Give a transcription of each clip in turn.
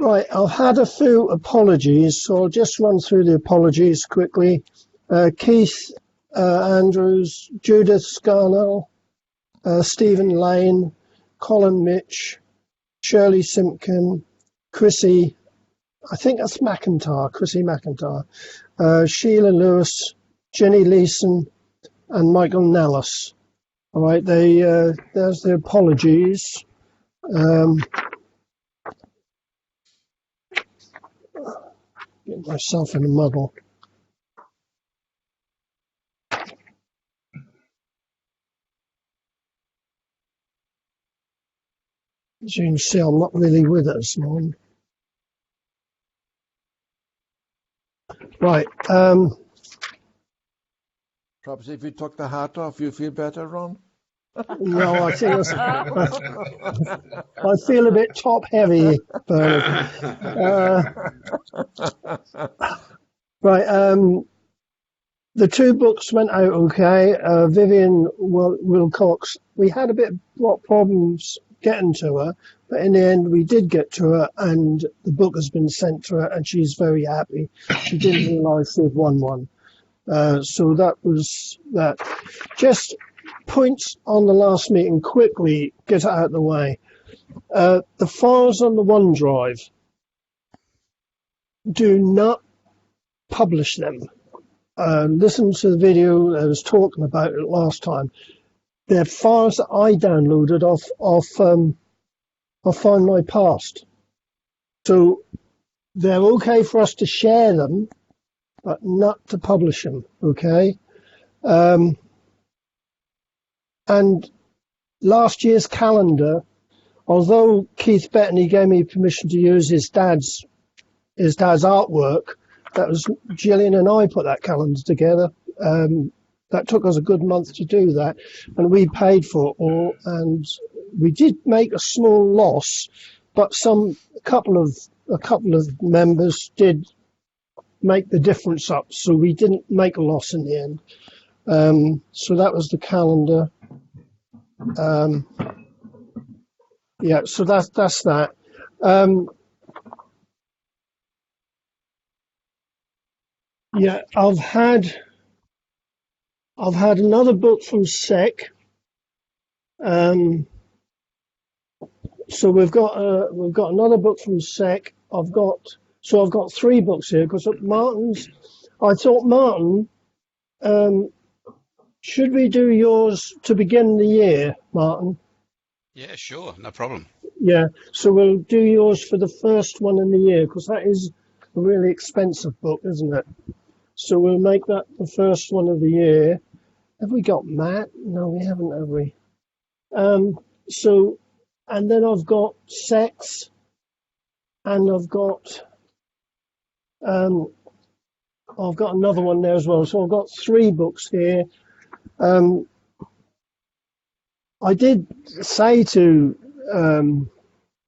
Right, I've had a few apologies, so I'll just run through the apologies quickly. Keith Andrews, Judith Scarnell, Stephen Lane, Colin Mitch, Shirley Simpkin, Chrissy, I think that's McIntyre, Chrissy McIntyre, Sheila Lewis, Jenny Leeson, and Michael Nellis. All right, there's the apologies. Get myself in a muddle. As you can see, I'm not really with it this morning. Right. Perhaps if you took the hat off, you feel better, Ron? No, I think it's, I feel a bit top heavy, Bernard. Right. The two books went out okay. Vivian Wilcox, we had a bit of problems getting to her, but in the end we did get to her, and the book has been sent to her, and she's very happy. She didn't realise she'd won one. So that was that. Just points on the last meeting quickly, get it out of the way. The files on the OneDrive, do not publish them. Listen to the video I was talking about it last time. They're files that I downloaded off Find My Past. So they're okay for us to share them, but not to publish them, okay? And last year's calendar, although Keith Bettany gave me permission to use his dad's artwork, that was Gillian and I put that calendar together. That took us a good month to do that, and we paid for it all. And we did make a small loss, but a couple of members did make the difference up, so we didn't make a loss in the end. So that was the calendar. Yeah, so that's that. Yeah, I've had another book from SEC. So we've got another book from SEC. I've got three books here because I thought Martin, should we do yours to begin the year, Martin? Yeah, sure, no problem. Yeah, so we'll do yours for the first one in the year because that is a really expensive book, isn't it? So we'll make that the first one of the year. Have we got Matt? No, we haven't, have we? So, and then I've got Sex, and I've got another one there as well. So I've got three books here. I did say to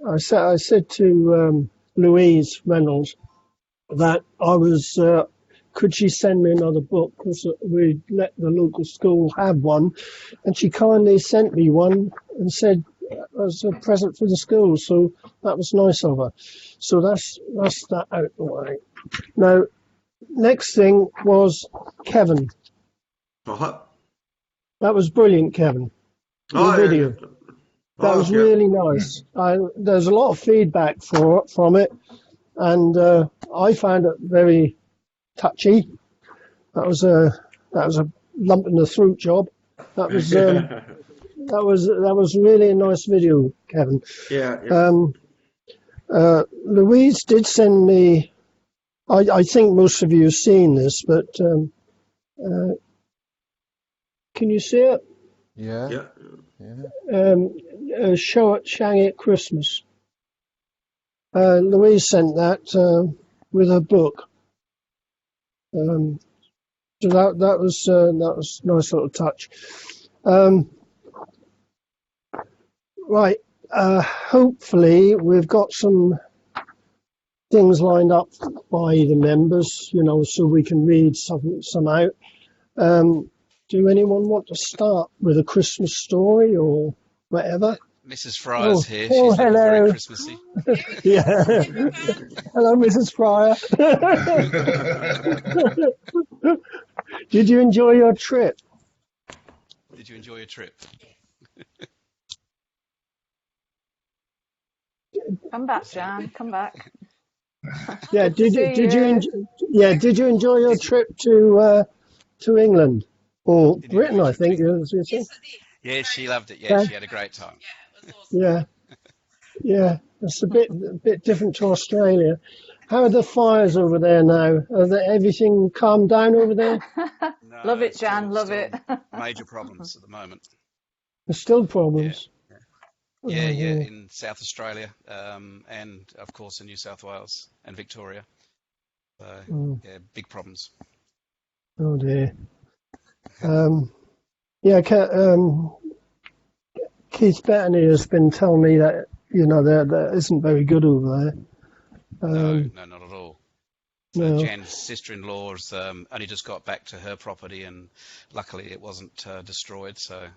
I said to Louise Reynolds that I was. Could she send me another book? Because we let the local school have one, and she kindly sent me one and said as a present for the school. So that was nice of her. So that's that out the way. Now, next thing was Kevin. Uh-huh. That was brilliant, Kevin. The video. Yeah. That was really nice. There's a lot of feedback from it, and I found it very touchy. That was a lump in the throat job. That was that was really a nice video, Kevin. Yeah. Louise did send me. I think most of you have seen this, but can you see it? Yeah. A show at Shanghai at Christmas. Louise sent that with her book. So that was a nice little touch. Right. Hopefully we've got some things lined up by the members, so we can read some out. Do anyone want to start with a Christmas story or whatever? Mrs. Fryer's here. Oh, She's looking very hello. Christmassy. Yeah. Hello, Mrs. Fryer. Did you enjoy your trip? Did you enjoy your trip? Come back, Jan. Come back. Yeah. Good to Did see you you. did you enjoy your trip to England or Did you enjoy Britain? your I trip to think. England? As you said. Yeah, she loved it. Yeah, Yeah. she had a great time. Yeah. Yeah. It's a bit different to Australia. How are the fires over there now? Everything calmed down over there? Love No, it, Jan. Love still it. major problems at the moment. There's still Yeah, problems. yeah, Oh, yeah. dear. In South Australia, and of course in New South Wales and Victoria. So Mm, yeah, big problems. oh dear. Um, yeah, Keith Bettany has been telling me that, that isn't very good over there. No, no, not at all. So No. Jan's sister-in-law's only just got back to her property, and luckily it wasn't destroyed. So,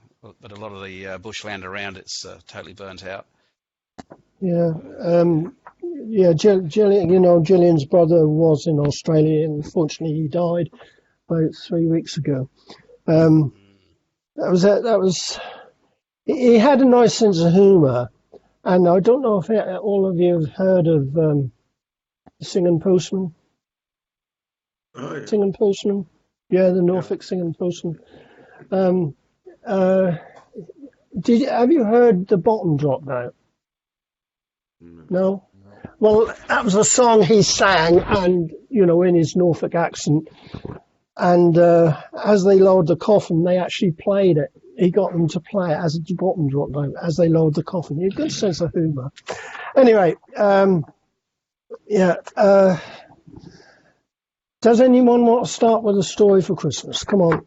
but a lot of the bushland around it's totally burnt out. Yeah. Yeah, Gillian's brother was in Australia, and unfortunately he died about 3 weeks ago. Um, that was, he had a nice sense of humour, and I don't know if all of you have heard of Singing Postman. Oh, yeah. Singing Postman? Yeah, the Norfolk Singing Postman. Um, uh, have you heard the Bottom Drop now? No? Well, that was a song he sang, and, in his Norfolk accent. And as they lowered the coffin, they actually played it. He got them to play it as a bottom drop note as they lowered the coffin. He had a good sense of humour. Anyway, yeah. Does anyone want to start with a story for Christmas? Come on.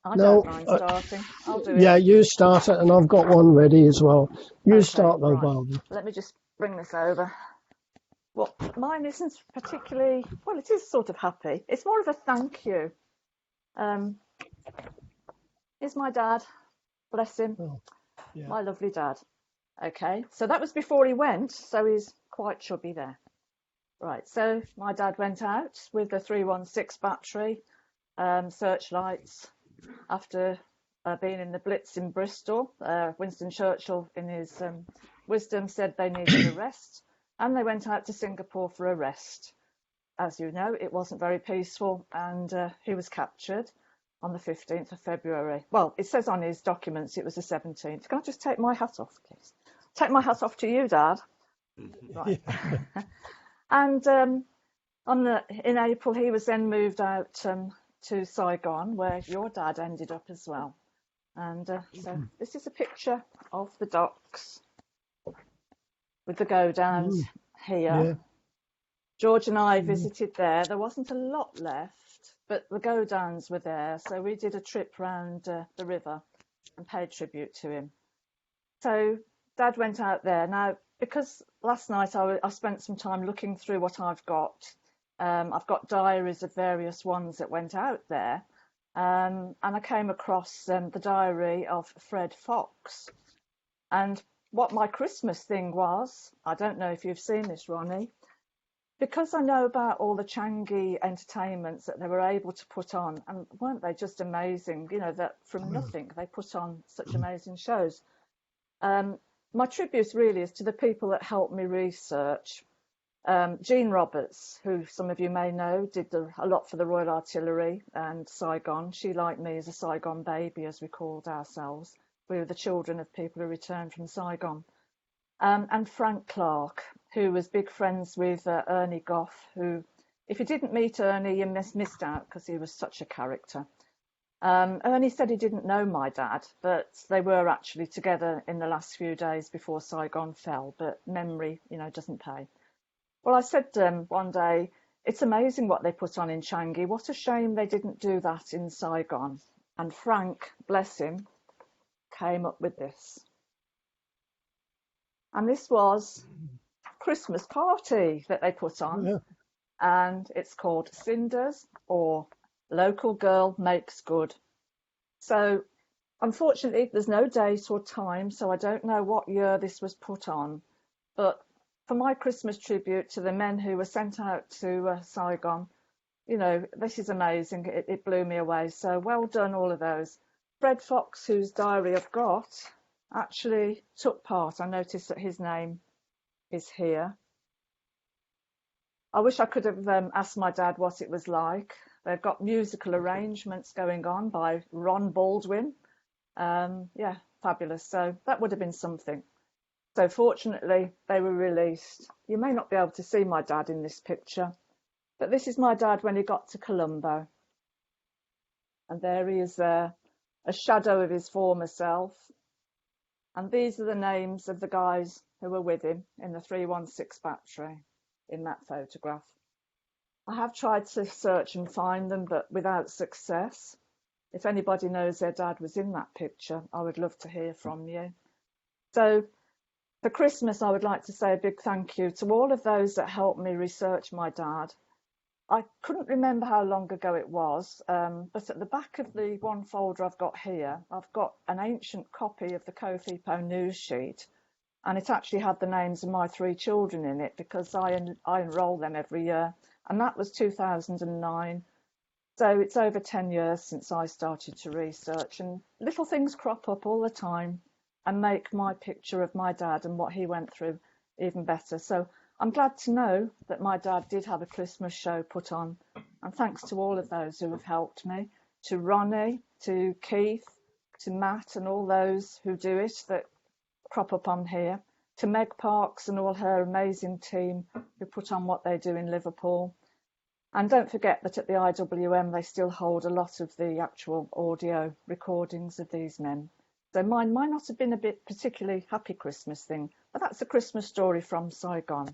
I No. don't mind starting. I'll do it. Yeah, you start it, and I've got one ready as well. You Okay, start though, right. Barbara. Let me just bring this over. Well, mine isn't particularly, well, it is sort of happy. It's more of a thank you. Here's my dad. Bless him. Oh, yeah. My lovely dad. Okay, so that was before he went, so he's quite chubby there. Right, so my dad went out with the 316 battery, searchlights, after being in the Blitz in Bristol. Winston Churchill, in his wisdom, said they needed a rest, and they went out to Singapore for a rest. As you know, it wasn't very peaceful, and he was captured on the 15th of February. Well, it says on his documents it was the 17th. Can I just take my hat off, please? Take my hat off to you, Dad. Right. And in April, he was then moved out to Saigon, where your dad ended up as well. And so this is a picture of the docks with the go-downs here. Yeah. George and I visited there. There wasn't a lot left, but the go-downs were there. So we did a trip round the river and paid tribute to him. So Dad went out there. Now, because last night I spent some time looking through what I've got. I've got diaries of various ones that went out there. And I came across the diary of Fred Fox. And what my Christmas thing was, I don't know if you've seen this, Ronnie, because I know about all the Changi entertainments that they were able to put on, and weren't they just amazing? That from nothing they put on such amazing shows. My tribute really is to the people that helped me research. Jean Roberts, who some of you may know, did a lot for the Royal Artillery and Saigon. She, like me, is a Saigon baby, as we called ourselves. We were the children of people who returned from Saigon. And Frank Clark, who was big friends with Ernie Goff, who, if you didn't meet Ernie, you missed out because he was such a character. Ernie said he didn't know my dad, but they were actually together in the last few days before Saigon fell, but memory, doesn't pay. Well, I said one day, it's amazing what they put on in Changi. What a shame they didn't do that in Saigon. And Frank, bless him, came up with this. And this was a Christmas party that they put on. Yeah. And it's called Cinders, or Local Girl Makes Good. So Unfortunately, there's no date or time, so I don't know what year this was put on. But for my Christmas tribute to the men who were sent out to Saigon, you know, this is amazing. It blew me away. So well done, all of those. Fred Fox, whose diary I've got, actually took part. I noticed that his name is here. I wish I could have asked my dad what it was like. They've got musical arrangements going on by Ron Baldwin. Yeah, fabulous. So that would have been something. So fortunately, they were released. You may not be able to see my dad in this picture, but this is my dad when he got to Colombo. And there he is there, a shadow of his former self. And these are the names of the guys who were with him in the 316 battery in that photograph. I have tried to search and find them, but without success. If anybody knows their dad was in that picture, I would love to hear from you. So for Christmas, I would like to say a big thank you to all of those that helped me research my dad. I couldn't remember how long ago it was, but at the back of the one folder I've got here, I've got an ancient copy of the Kofepo news sheet, and it actually had the names of my 3 children in it because I enroll them every year, and that was 2009. So it's over 10 years since I started to research, and little things crop up all the time and make my picture of my dad and what he went through even better. So I'm glad to know that my dad did have a Christmas show put on, and thanks to all of those who have helped me, to Ronnie, to Keith, to Matt and all those who do it that crop up on here, to Meg Parks and all her amazing team who put on what they do in Liverpool. And don't forget that at the IWM they still hold a lot of the actual audio recordings of these men. So mine might not have been a bit particularly happy Christmas thing, but that's a Christmas story from Saigon.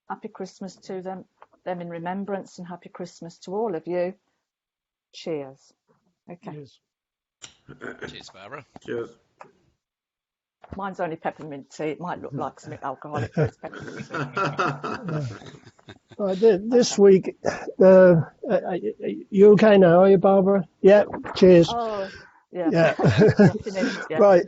Happy Christmas to them in remembrance, and happy Christmas to all of you. Cheers. Okay. Yes. Cheers, Barbara. Cheers. Mine's only peppermint tea. It might look like something alcoholic, but it's peppermint tea. This week, you okay now, are you, Barbara? Yeah, cheers. Oh, yeah. Yeah. Finished, yeah. Right,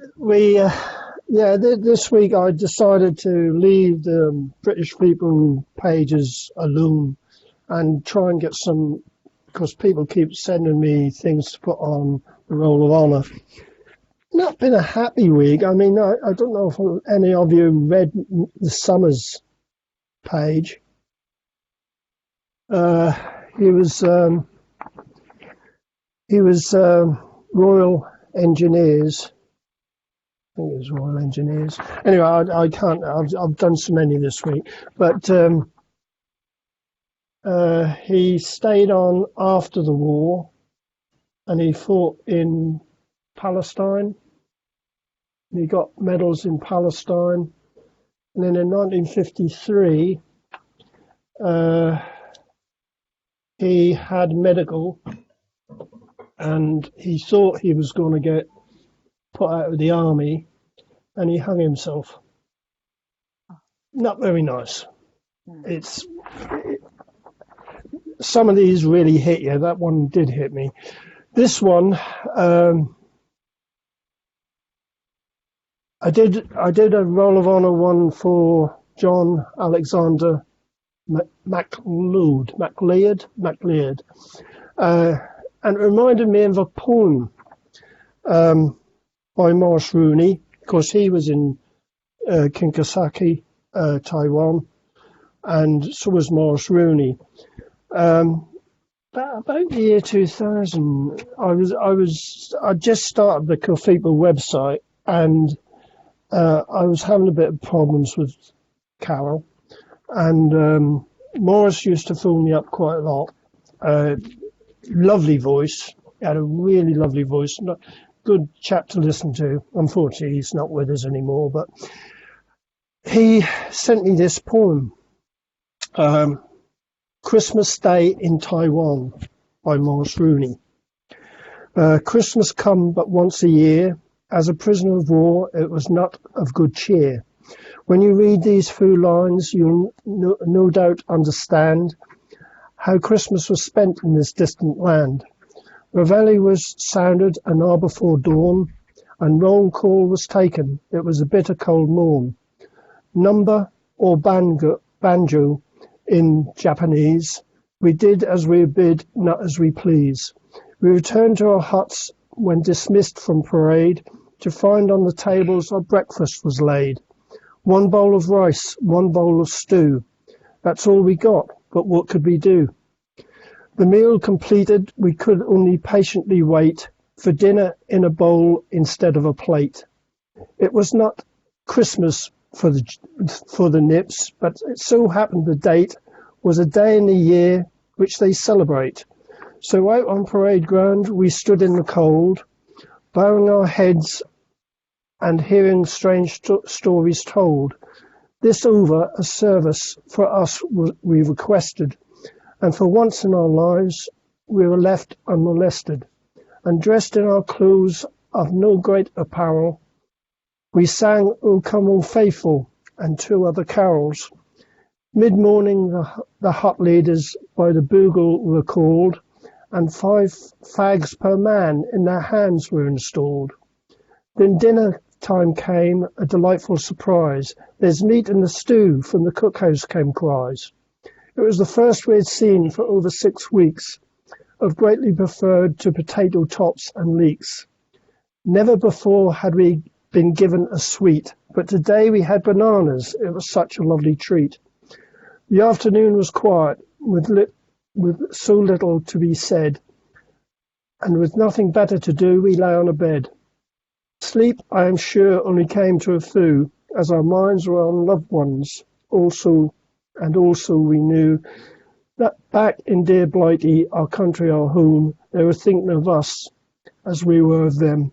this week I decided to leave the British People pages alone and try and get some, because people keep sending me things to put on the Roll of Honour. Not been a happy week. I mean, I don't know if any of you read the Summers page. He was Royal Engineers. I think it was Royal Engineers. Anyway, I can't. I've done so many this week, but he stayed on after the war, and he fought in Palestine. He got medals in Palestine, and then in 1953. He had medical, and he thought he was going to get put out of the army, and he hung himself. Not very nice. Some of these really hit you. That one did hit me. This one, I did a Roll of Honour one for John Alexander MacLeod, and it reminded me of a poem by Morris Rooney, because he was in Kinkasaki, Taiwan, and so was Morris Rooney. About the year 2000, I just started the Kofepo website, and I was having a bit of problems with Carol. And Morris used to fool me up quite a lot. Lovely voice. He had a really lovely voice. Good chap to listen to. Unfortunately, he's not with us anymore. But he sent me this poem, Christmas Day in Taiwan by Morris Rooney. Christmas come but once a year. As a prisoner of war, it was not of good cheer. When you read these few lines, you'll no doubt understand how Christmas was spent in this distant land. Reveille was sounded an hour before dawn, and roll call was taken. It was a bitter cold morn. Number or banjo in Japanese. We did as we bid, not as we please. We returned to our huts when dismissed from parade to find on the tables our breakfast was laid. 1 bowl of rice, 1 bowl of stew. That's all we got, but what could we do? The meal completed, we could only patiently wait for dinner in a bowl instead of a plate. It was not Christmas for the Nips, but it so happened the date was a day in the year which they celebrate. So out on parade ground we stood in the cold, bowing our heads and hearing strange stories told. This over, a service for us we requested, and for once in our lives we were left unmolested, and dressed in our clothes of no great apparel. We sang O Come O Faithful and 2 other carols. Mid-morning the hut leaders by the bugle were called, and 5 fags per man in their hands were installed. Then dinner time came, a delightful surprise. There's meat in the stew, from the cookhouse came cries. It was the first we had seen for over 6 weeks, of greatly preferred to potato tops and leeks. Never before had we been given a sweet, but today we had bananas. It was such a lovely treat. The afternoon was quiet, with so little to be said, and with nothing better to do, we lay on a bed. Sleep, I am sure, only came to a few, as our minds were on loved ones. Also we knew that back in dear Blighty, our country, our home, they were thinking of us as we were of them.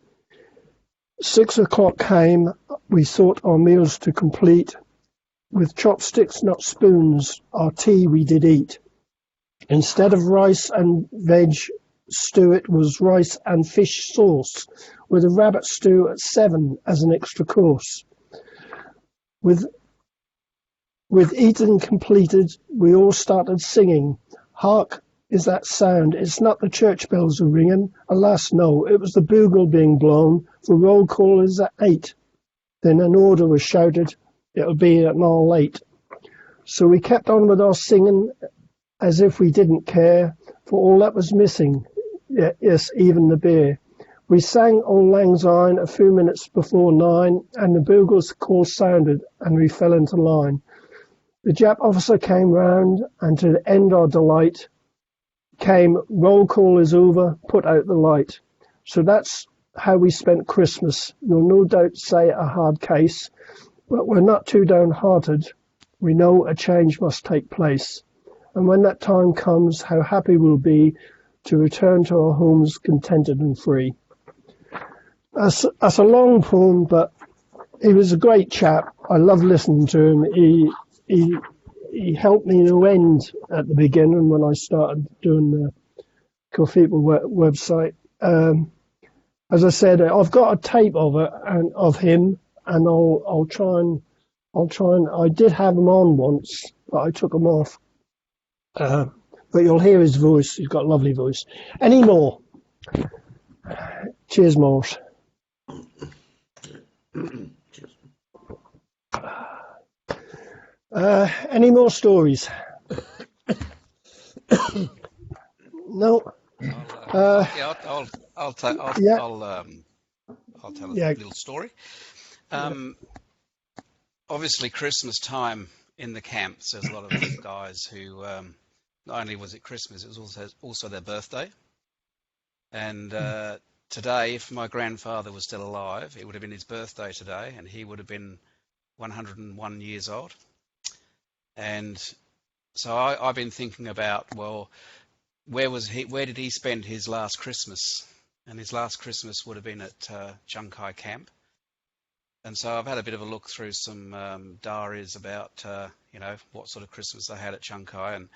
6 o'clock came, we sought our meals to complete. With chopsticks, not spoons, our tea we did eat. Instead of rice and veg stew, it was rice and fish sauce, with a rabbit stew at 7 as an extra course. With eating completed, we all started singing. Hark, is that sound? It's not the church bells are ringing. Alas, no, it was the bugle being blown. The roll call is at 8. Then an order was shouted. It'll be an hour late. So we kept on with our singing as if we didn't care, for all that was missing, yes, even the beer. We sang Auld Lang Syne a few minutes before 9, and the bugle's call sounded, and we fell into line. The Jap officer came round, and to end our delight, came, roll call is over, put out the light. So that's how we spent Christmas. You'll no doubt say a hard case, but we're not too downhearted. We know a change must take place. And when that time comes, how happy we'll be to return to our homes contented and free. That's a long poem, but he was a great chap. I love listening to him. He helped me to end at the beginning when I started doing the Cofipa website. As I said, I've got a tape of it and of him, and I'll try and I did have him on once, but I took him off. But you'll hear his voice. He's got a lovely voice. Any more? Cheers, Morse. Any more stories? No. I'll tell a little story. Obviously, Christmas time in the camps, there's a lot of guys who not only was it Christmas, it was also their birthday. And today, if my grandfather was still alive, it would have been his birthday today, and he would have been 101 years old. And so I've been thinking about, well, where did he spend his last Christmas? And his last Christmas would have been at Chunkai Camp. And so I've had a bit of a look through some diaries about, what sort of Christmas they had at Chunkai,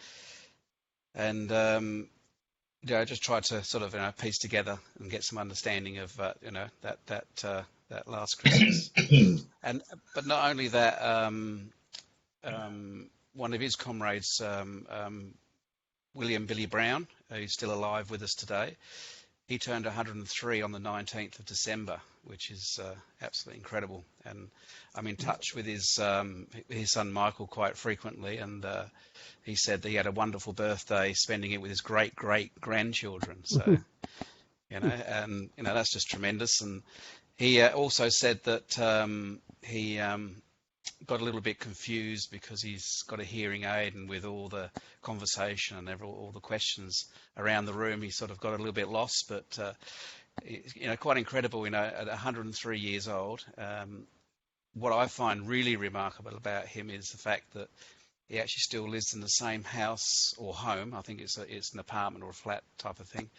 and just tried to sort of, piece together and get some understanding of, that last Christmas. But not only that, one of his comrades, William Billy Brown, who's still alive with us today, he turned 103 on the 19th of December, which is absolutely incredible. And I'm in touch with his son Michael quite frequently, and he said that he had a wonderful birthday, spending it with his great-great-grandchildren. So, and that's just tremendous. And he also said that he got a little bit confused because he's got a hearing aid, and with all the conversation and all the questions around the room, he sort of got a little bit lost. But quite incredible. At 103 years old, what I find really remarkable about him is the fact that he actually still lives in the same house or home. I think it's an apartment or a flat type of thing.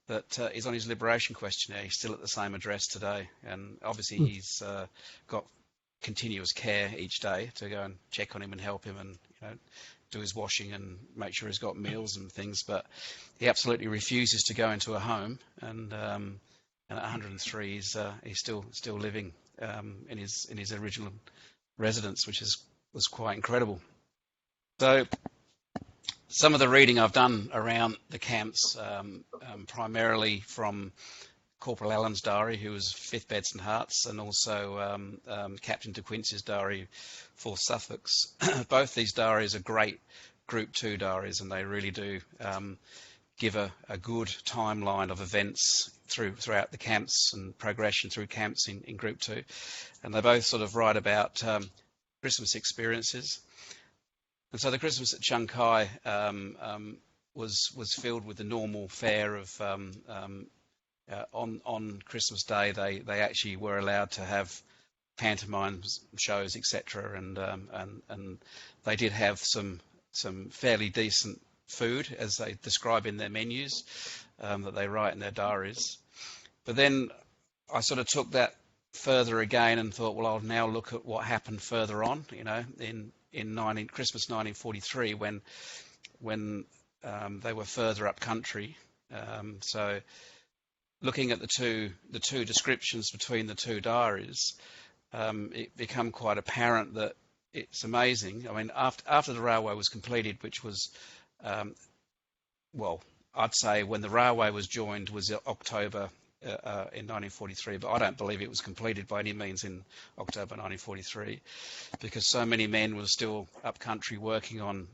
That is on his liberation questionnaire. He's still at the same address today, and obviously he's got continuous care each day to go and check on him and help him, and do his washing and make sure he's got meals and things. But he absolutely refuses to go into a home, and at 103 he's still living in his original residence, which was quite incredible. So some of the reading I've done around the camps, primarily from Corporal Allen's diary, who was 5th Bedson Hearts, and also Captain De Quincy's diary for Suffolk's. Both these diaries are great Group 2 diaries, and they really do give a good timeline of events throughout the camps and progression through camps in Group 2. And they both sort of write about Christmas experiences. And so the Christmas at Chung Kai was filled with the normal fare of on Christmas Day, they actually were allowed to have pantomimes, shows, etc., and they did have some fairly decent food, as they describe in their menus that they write in their diaries. But then I sort of took that further again and thought, well, I'll now look at what happened further on, in Christmas 1943, when they were further up country. So looking at the two descriptions between the two diaries, it became quite apparent that it's amazing. I mean, after the railway was completed, which was, I'd say when the railway was joined was October in 1943, but I don't believe it was completed by any means in October 1943, because so many men were still up country working on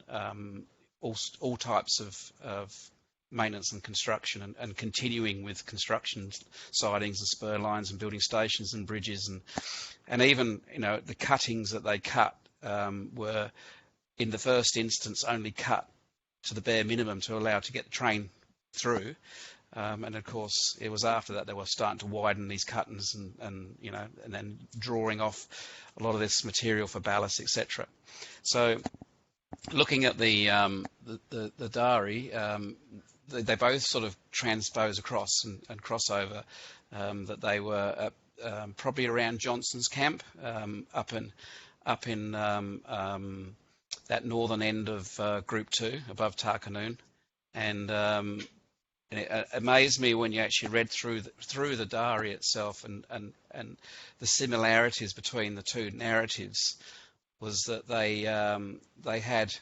all types of maintenance and construction, and continuing with construction sidings and spur lines and building stations and bridges, and even the cuttings that they cut were in the first instance only cut to the bare minimum to allow to get the train through, and of course it was after that they were starting to widen these cuttings and then drawing off a lot of this material for ballast, etc. So looking at the diary, they both sort of transpose across and cross over, that they were probably around Johnson's camp, up in that northern end of Group 2 above Tarkanoon, and it amazed me when you actually read through the diary itself, and the similarities between the two narratives was that they had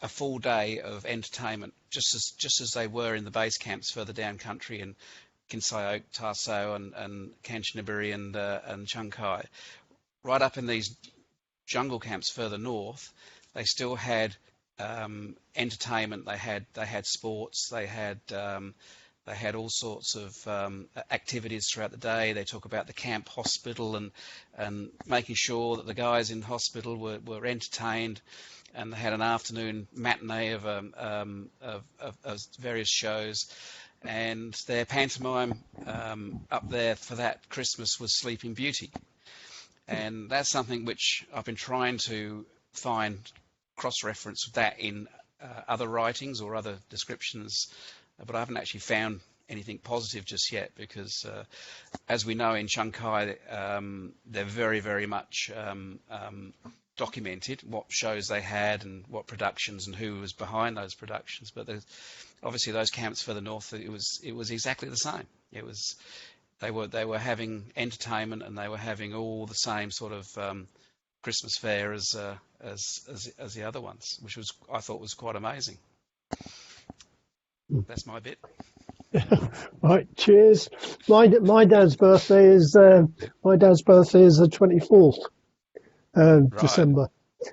a full day of entertainment, just as they were in the base camps further down country in Kinsay Oak, Tarsau, and Kanchanaburi and Chung Kai. Right up in these jungle camps further north, they still had entertainment. They had sports. They had all sorts of activities throughout the day. They talk about the camp hospital and making sure that the guys in hospital were entertained, and they had an afternoon matinee of various shows. And their pantomime up there for that Christmas was Sleeping Beauty. And that's something which I've been trying to find cross-reference with that in other writings or other descriptions, but I haven't actually found anything positive just yet, because as we know in Chung Kai, they're very, very much documented what shows they had and what productions and who was behind those productions. But obviously those camps further north, it was exactly the same. They were having entertainment, and they were having all the same sort of Christmas fare as the other ones, which I thought was quite amazing. That's my bit. Right, cheers. My dad's birthday is the 24th December.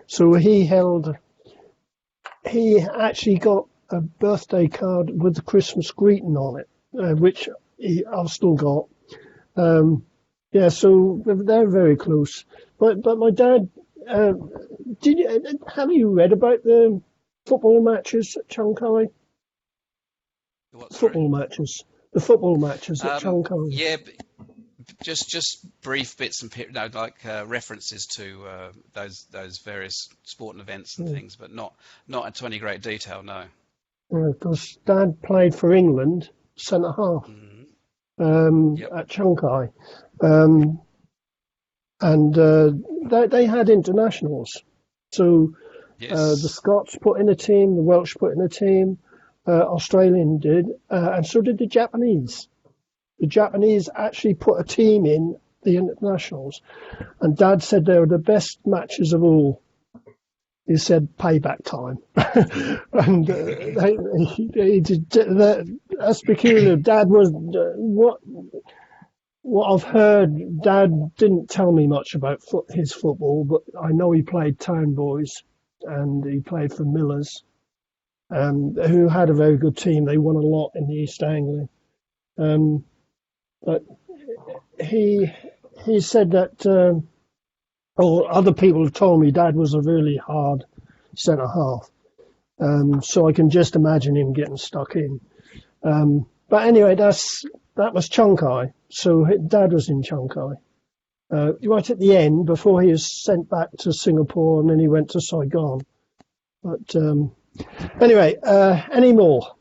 So he actually got a birthday card with the Christmas greeting on it, which I've still got. Yeah, so they're very close. But my dad, have you read about the football matches at Changkai? What, sorry? The football matches at Changkai. Yeah, just brief bits and references to those various sporting events and things, but not into any great detail. No. Because Dad played for England, centre half, at Changkai, and they had internationals. So the Scots put in a team, the Welsh put in a team, Australian did, and so did the Japanese. The Japanese actually put a team in the internationals, and Dad said they were the best matches of all. He said payback time, and that's peculiar. Dad was what I've heard. Dad didn't tell me much about his football, but I know he played Town Boys, and he played for Millers, who had a very good team. They won a lot in the East Anglia. But he said that, or other people have told me Dad was a really hard centre half. So I can just imagine him getting stuck in. But anyway, that was Changkai. So Dad was in Changkai. Right at the end, before he was sent back to Singapore, and then he went to Saigon. But anyway, any more?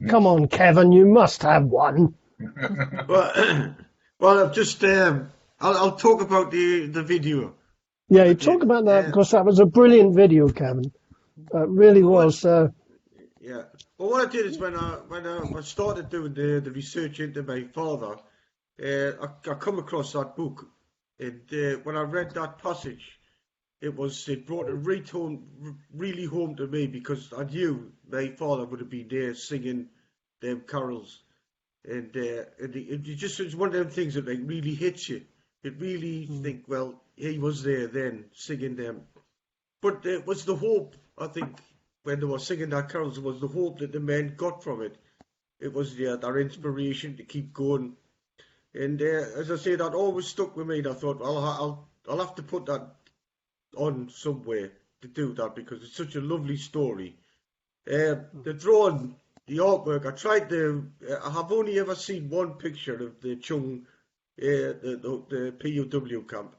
Come on, Kevin, you must have one. Well, I've just I'll talk about the video. Yeah, you talk about that because that was a brilliant video, Kevin. It really was. Yeah. Well, what I did is when I started doing the research into my father, I come across that book, and when I read that passage, it brought it really home to me, because I knew my father would have been there singing them carols, and it just is one of them things that really hits you. It really think, well, he was there then singing them, but it was the hope. I think when they were singing that carols, it was the hope that the men got from it. It was their inspiration to keep going, and as I say, that always stuck with me. And I thought, well, I'll have to put that on somewhere to do that, because it's such a lovely story. The drawing, the artwork, I have only ever seen one picture of the Chung, the POW camp.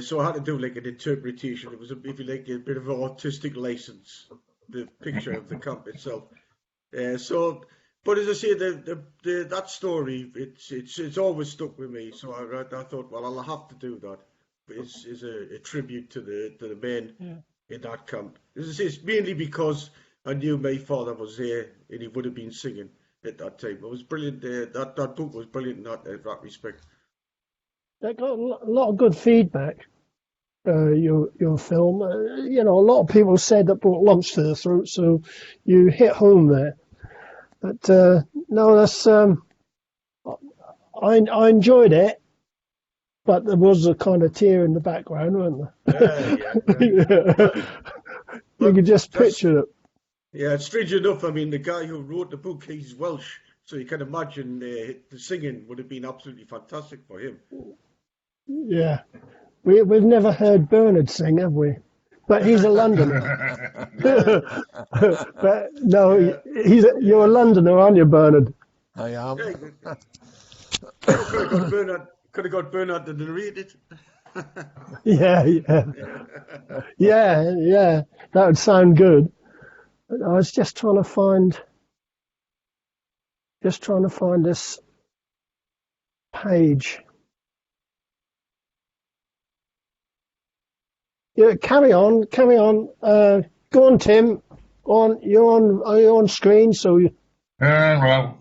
So I had to do like an interpretation. It was a bit of an artistic license, the picture of the camp itself. But as I say, that story, it's always stuck with me. So I thought, well, I'll have to do that. Is a tribute to the men in that camp. As I say, it's mainly because I knew my father was there and he would have been singing at that time. It was brilliant. That book was brilliant in that respect. They got a lot of good feedback. Your film, a lot of people said that brought lumps to the throat. So you hit home there. But no, that's I enjoyed it. But there was a kind of tear in the background, wasn't there? Yeah. You could just picture it. Yeah, it's strange enough. I mean, the guy who wrote the book, he's Welsh, so you can imagine the singing would have been absolutely fantastic for him. Yeah, we've never heard Bernard sing, have we? But he's a Londoner. But no, you're a Londoner, aren't you, Bernard? I am. Could have got Bernard to narrate it. Yeah. That would sound good. But I was just trying to find this page. Yeah, carry on. Go on, Tim. Are you on screen? So well,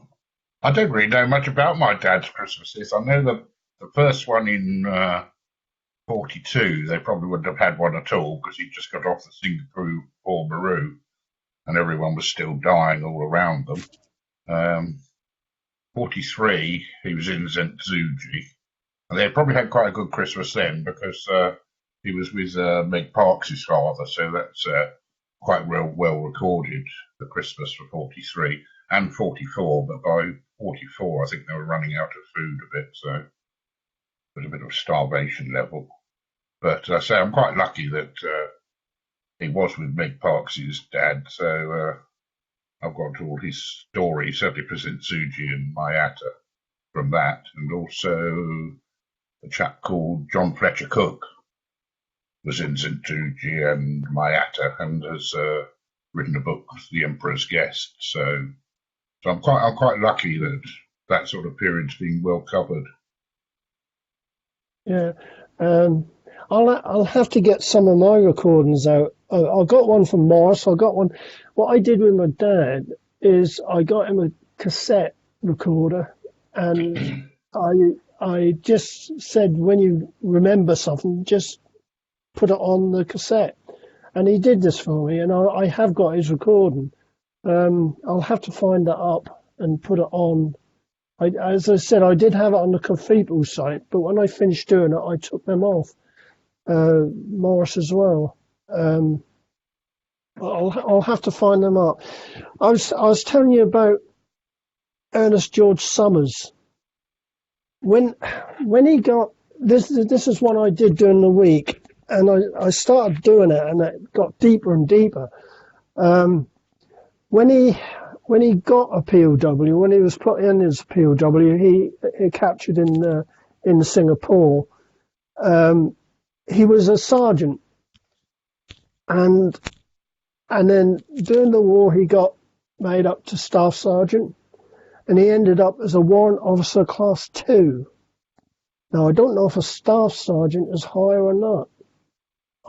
I don't really know much about my dad's Christmases. I know the first one in 42, they probably wouldn't have had one at all, because he just got off the Singapore Maru and everyone was still dying all around them. Um, 43, he was in Zentzuji. And they probably had quite a good Christmas then because he was with Meg Parks' father, so that's quite well recorded, the Christmas for 43 and 44. But by 44, I think they were running out of food a bit, so it was a bit of starvation level. But I say I'm quite lucky that he was with Meg Parks' dad, so I've got all his stories, certainly for Zentzuji and Mayata from that, and also a chap called John Fletcher Cook was in Zentzuji and Mayata and has written a book, The Emperor's Guest. So I'm quite lucky that that sort of period's been well covered. Yeah. I'll have to get some of my recordings out. I got one from Morris. I got one. What I did with my dad is I got him a cassette recorder, and I just said, when you remember something, just put it on the cassette. And he did this for me, and I have got his recording. I'll have to find that up and put it on. As I said, I did have it on the Cathedral site, but when I finished doing it, I took them off. Morris as well. I'll have to find them up. I was telling you about Ernest George Summers. When he got this is one I did during the week, and I started doing it, and it got deeper and deeper. When he got a POW, when he was put in as a POW, he captured in Singapore. He was a sergeant, and then during the war he got made up to staff sergeant, and he ended up as a warrant officer class 2. Now I don't know if a staff sergeant is higher or not.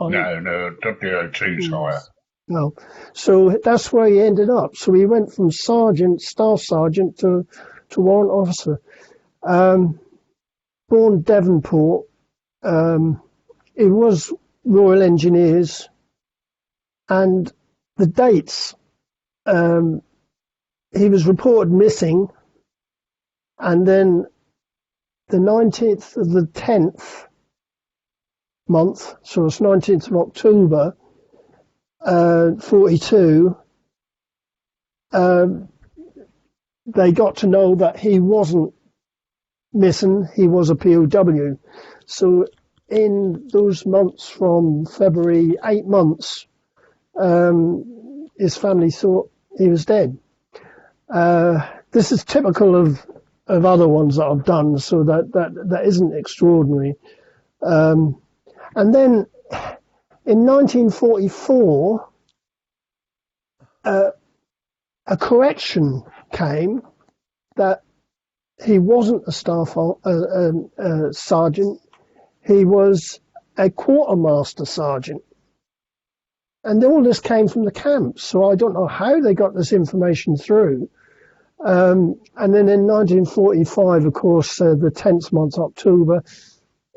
No, WO2's higher. No, so that's where he ended up. So he went from sergeant, staff sergeant to warrant officer. Born Devonport. It was Royal Engineers, and the dates, he was reported missing, and then the 19th of the 10th month, so it's 19th of October, 42, they got to know that he wasn't missing, he was a POW. So in those months from February, 8 months, his family thought he was dead. This is typical of other ones that I've done, so that isn't extraordinary. And then in 1944, a correction came that he wasn't a staff sergeant. He was a quartermaster sergeant. And all this came from the camps, so I don't know how they got this information through. And then in 1945, of course, the 10th month, October,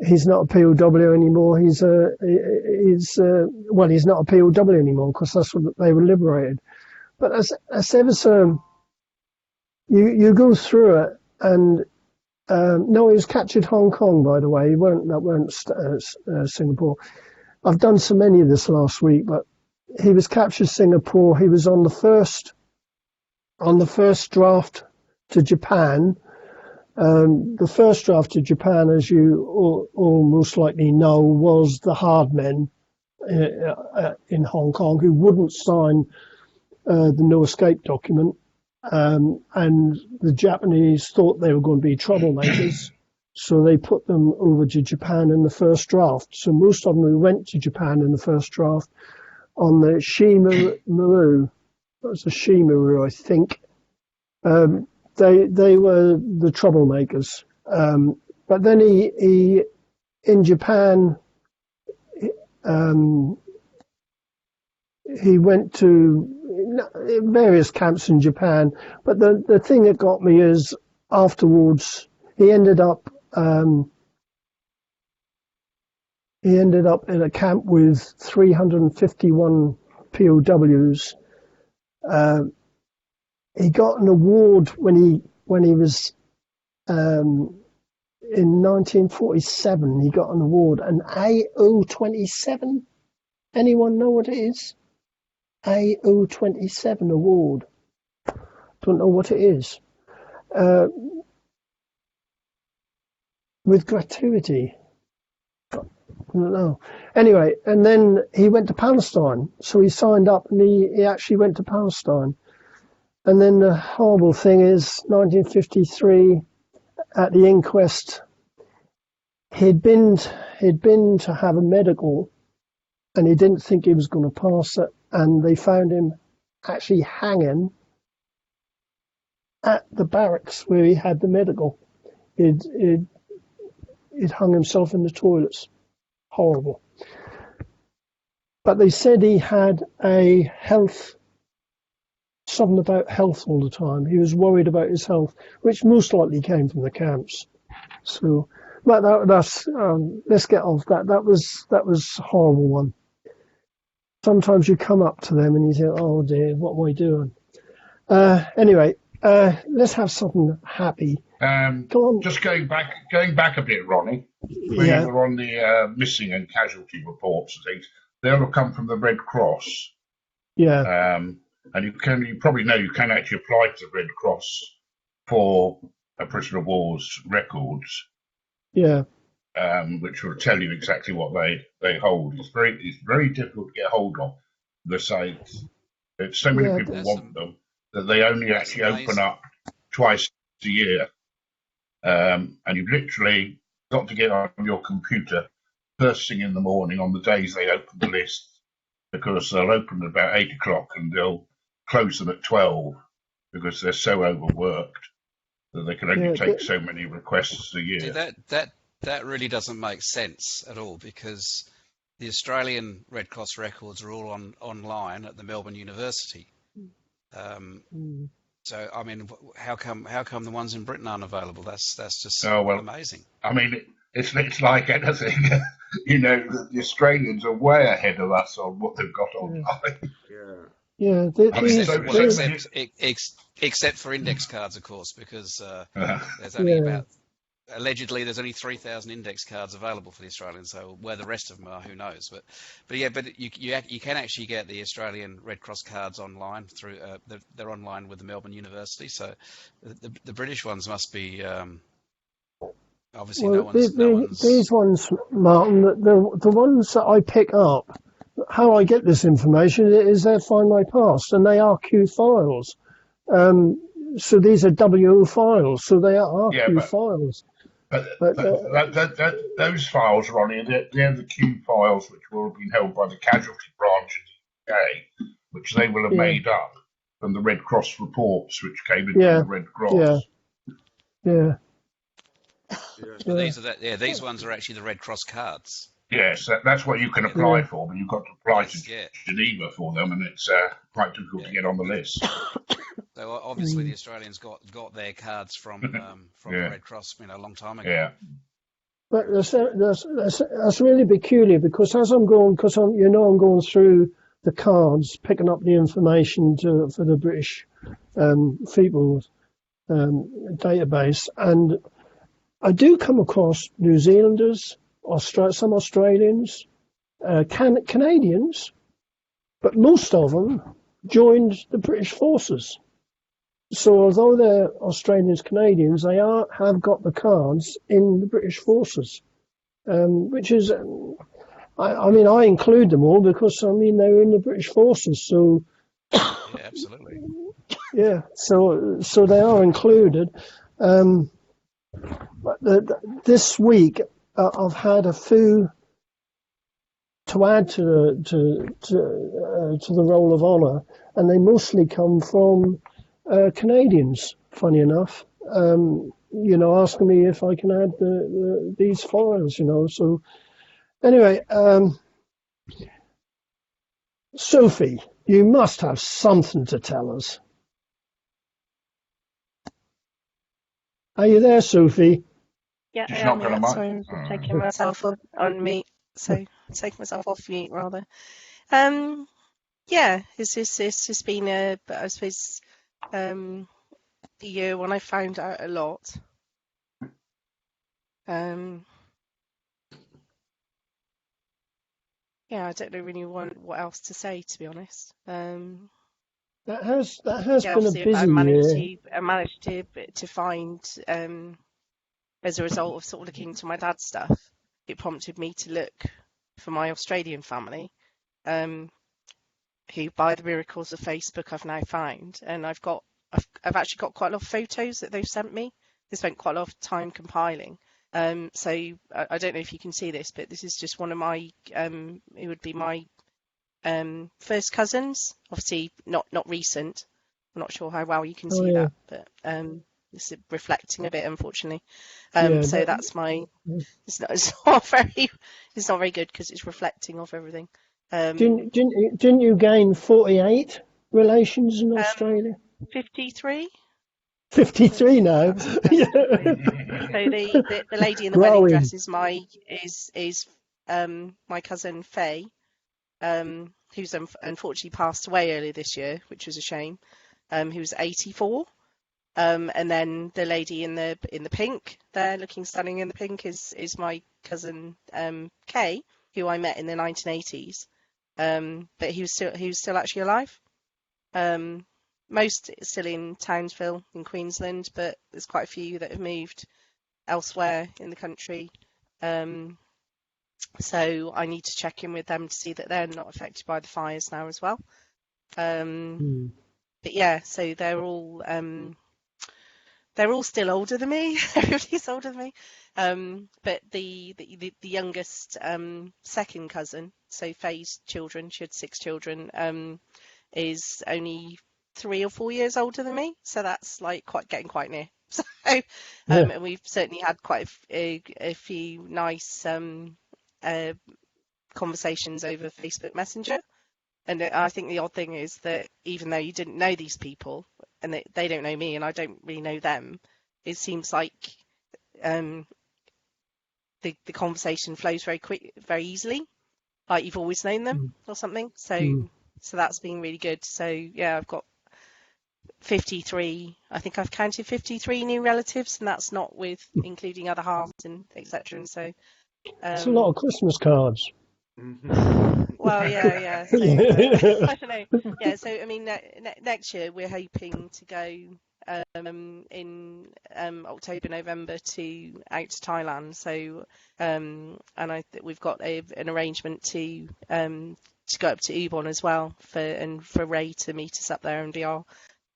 he's not a POW anymore. He's not a POW anymore, because that's what they were liberated. But as ever so, you go through it, and no, he was captured Hong Kong, by the way. That weren't Singapore. I've done so many of this last week, but he was captured Singapore. He was on the first draft to Japan. The first draft to Japan, as you all most likely know, was the hard men in Hong Kong who wouldn't sign the no escape document. And the Japanese thought they were going to be troublemakers, so they put them over to Japan in the first draft. So most of them who went to Japan in the first draft on the Shimaru, that was the Shimaru, I think, they were the troublemakers. But then he in Japan, he went to various camps in Japan, but the thing that got me is afterwards he ended up in a camp with 351 POWs, he got an award when he was in 1947. He got an award, an AO-27. Anyone know what it is? AO-27 award. Don't know what it is. With gratuity. I don't know. Anyway, and then he went to Palestine. So he signed up and he actually went to Palestine. And then the horrible thing is, 1953, at the inquest, he'd been to have a medical, and he didn't think he was going to pass it, and they found him actually hanging at the barracks where he had the medical. He'd hung himself in the toilets. Horrible. But they said he had something about health all the time. He was worried about his health, which most likely came from the camps. So, but that's let's get off that. That was a horrible one. Sometimes you come up to them and you think, "Oh dear, what am I doing?" Anyway, let's have something happy. Go on. Just going back a bit, Ronnie. When you were on the missing and casualty reports and things, they'll have come from the Red Cross. Yeah. And you probably know you can actually apply to the Red Cross for a prisoner of war's records. Yeah. Which will tell you exactly what they hold. It's very difficult to get hold of. They say so many people want them that they only actually open up twice a year, and you've literally got to get on your computer first thing in the morning on the days they open the list, because they'll open at about 8 o'clock and they'll close them at 12 because they're so overworked that they can only take so many requests a year. See, that really doesn't make sense at all, because the Australian Red Cross records are all online at the Melbourne University. So I mean, how come the ones in Britain aren't available? That's just amazing. I mean, it's like anything. You know, the Australians are way ahead of us on what they've got online. Yeah. Except for index cards, of course, because there's only allegedly there's only 3,000 index cards available for the Australians. So where the rest of them are, who knows? But you can actually get the Australian Red Cross cards online through they're online with the Melbourne University. So the British ones must be obviously no one's. These ones, Martin, the ones that I pick up, how I get this information is they Find My Past, and they are Q files. So these are WO files, so they are Q files. But those files, Ronnie, they're the Q files which will have been held by the casualty branch in the UK, which they will have made up from the Red Cross reports which came in from the Red Cross. Yeah. These ones are actually the Red Cross cards. Yes, that's what you can apply for, but you've got to apply to Geneva for them, and it's quite difficult to get on the list. So obviously the Australians got their cards from the Red Cross, a long time ago. Yeah. But that's really peculiar, because as I'm going through the cards, picking up the information for the British people database, and I do come across New Zealanders, some Australians, Canadians, but most of them joined the British forces. So although they're Australians, Canadians, they have got the cards in the British forces, which is, I include them all because they were in the British forces. So yeah, absolutely. Yeah, so they are included. But this week I've had a few to add to the roll of honour, and they mostly come from Canadians. Funny enough, asking me if I can add these files. So anyway, Sophie, you must have something to tell us. Are you there, Sophie? Yeah, She's I am. not gonna Sorry, I'm mind. taking myself on mute. So taking myself off mute rather. Yeah, it's just been I suppose the year when I found out a lot. Yeah, I don't know really what else to say, to be honest. That has Yeah, been a obviously I busy managed year. to find as a result of sort of looking into my dad's stuff, it prompted me to look for my Australian family, who by the miracles of Facebook I've now found, and I've actually got quite a lot of photos that they've sent me. They spent quite a lot of time compiling. So I don't know if you can see this, but this is just one of my it would be my first cousins, obviously not recent. I'm not sure how well you can Oh see yeah, that, but this is reflecting a bit, unfortunately. yeah. So that's my. It's not very good because it's reflecting off everything. Didn't you gain 48 relations in Australia? 53. 53 now. That's 53. So the lady in the wedding Growing. dress is my cousin Faye, who's unfortunately passed away earlier this year, which was a shame. Who was 84. And then the lady in the pink there, looking stunning in the pink, is my cousin Kay, who I met in the 1980s. But he was still actually alive. Most still in Townsville in Queensland, but there's quite a few that have moved elsewhere in the country. So I need to check in with them to see that they're not affected by the fires now as well. But yeah, so they're all still older than me. Everybody's older than me. But the youngest second cousin, so Faye's children, she had 6 children, is only 3 or 4 years older than me. So that's like getting quite near. So and we've certainly had quite a few nice conversations over Facebook Messenger. And I think the odd thing is that even though you didn't know these people and they don't know me and I don't really know them, it seems like the conversation flows very easily, like you've always known them or something. So that's been really good. So yeah, I've got 53. I think I've counted 53 new relatives, and that's not with including other halves and etc. And so It's a lot of Christmas cards. well, yeah. So I don't know. Yeah, so I mean, next year we're hoping to go in October, November out to Thailand. So and we've got an arrangement to go up to Ubon as well for Ray to meet us up there and be our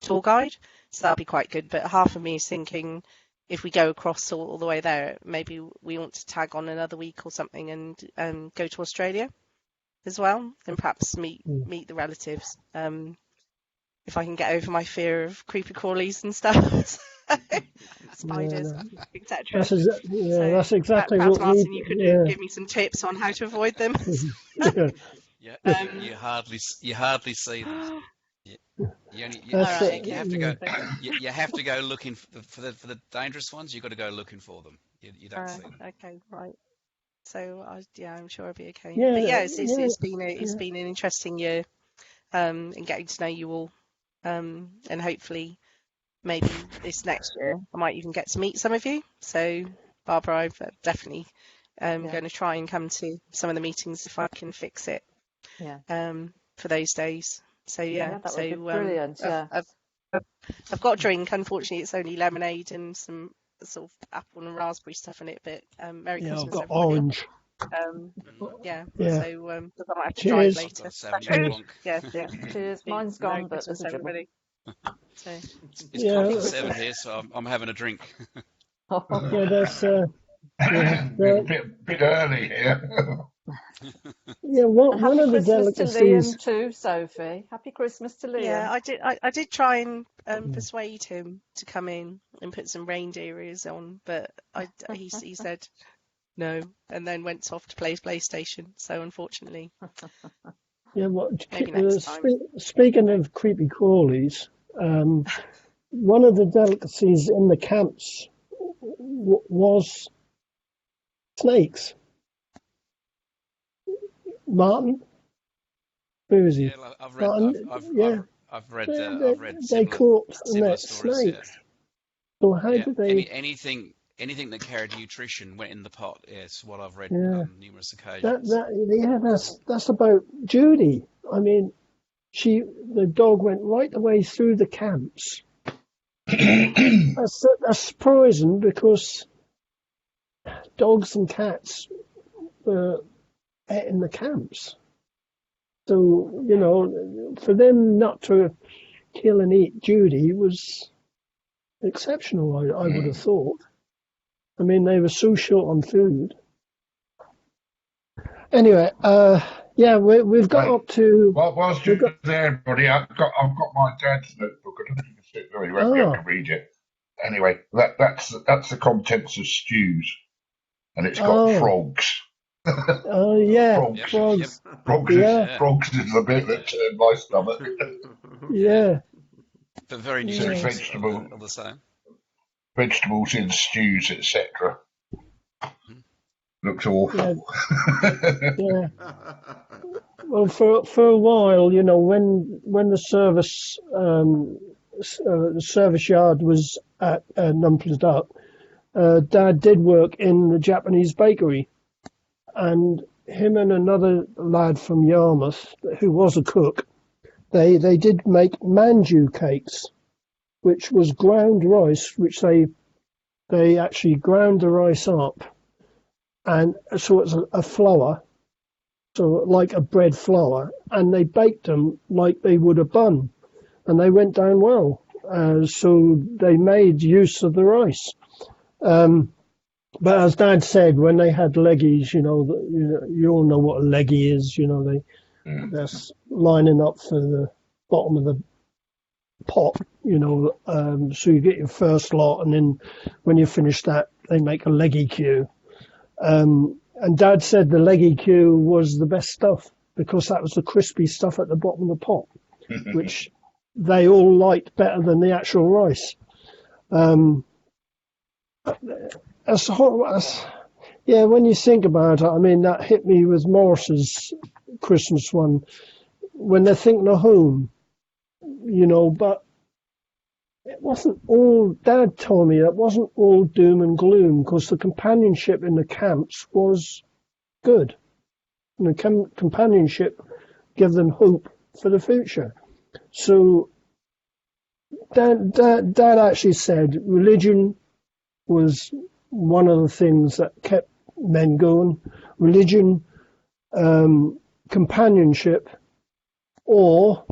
tour guide. So that'll be quite good. But half of me is thinking, if we go across all the way there, maybe we want to tag on another week or something and go to Australia as well, and perhaps meet the relatives. If I can get over my fear of creepy crawlies and stuff, spiders, etc. That's exactly perhaps what Martin, you could give me some tips on how to avoid them. You hardly see them. You have to go looking for the dangerous ones. You've got to go looking for them. You don't see them. Okay, right. So I'm sure I'll be okay. Yeah, but yeah, it's been an interesting year, in getting to know you all, and hopefully maybe this next year I might even get to meet some of you. So Barbara, I'm definitely going to try and come to some of the meetings if I can fix it. For those days. So that would be brilliant. I've got a drink. Unfortunately, it's only lemonade and some sort of apple and raspberry stuff in it. But Merry Christmas, I've got everybody. orange. So I might have to Cheers. drive later. Yeah. Cheers. Mine's gone, but there's a dribble. everybody. So It's 7 here, so I'm having a drink. Yeah, that's bit early here. one of the Christmas to delicacies. Liam too, Sophie. Happy Christmas to Liam. yeah, I did try and persuade him to come in and put some reindeer ears on, but he said no, and then went off to play his PlayStation. So unfortunately, Maybe next time. Speaking of creepy crawlies, one of the delicacies in the camps was snakes. Martin, who is he? Yeah, I've I've read They similar caught similar net stories. snakes. So how Yeah, did yeah. they? Anything that carried nutrition went in the pot. Yeah, it's what I've read Yeah, on numerous occasions. that's about Judy. I mean, the dog went right the way through the camps. That's surprising because dogs and cats were in the camps. So, for them not to kill and eat Judy was exceptional, I would have thought. I mean, they were so short on food. Anyway, yeah, we've got Right. up to. Whilst We've you're got, there, everybody, I've got my dad's notebook. I don't know if you can see it very well. You have to read it. Anyway, that's the contents of stews, and it's got oh, frogs. yeah, Frogs. Yep, frogs. Frogs Yeah, frogs is the bit that turned my stomach. yeah, but very So yeah, nutritious all the same. vegetables in stews, etc. Looks awful. yeah. Well, for a while, when the service yard was at Numpland Up, Dad did work in the Japanese bakery, and him and another lad from Yarmouth who was a cook, they did make manju cakes, which was ground rice, which they actually ground the rice up, and so it's a flour, so like a bread flour, and they baked them like they would a bun, and they went down well. So they made use of the rice. But as Dad said, when they had leggies, you all know what a leggy is. They're lining up for the bottom of the pot. So you get your first lot, and then when you finish that, they make a leggy queue. And Dad said the leggy queue was the best stuff because that was the crispy stuff at the bottom of the pot, which they all liked better than the actual rice. Yeah, when you think about it, I mean, that hit me with Morris's Christmas one when they're thinking of home, but it wasn't all, Dad told me it wasn't all doom and gloom because the companionship in the camps was good. And the companionship gave them hope for the future. So Dad actually said religion was one of the things that kept men going. Religion, companionship, or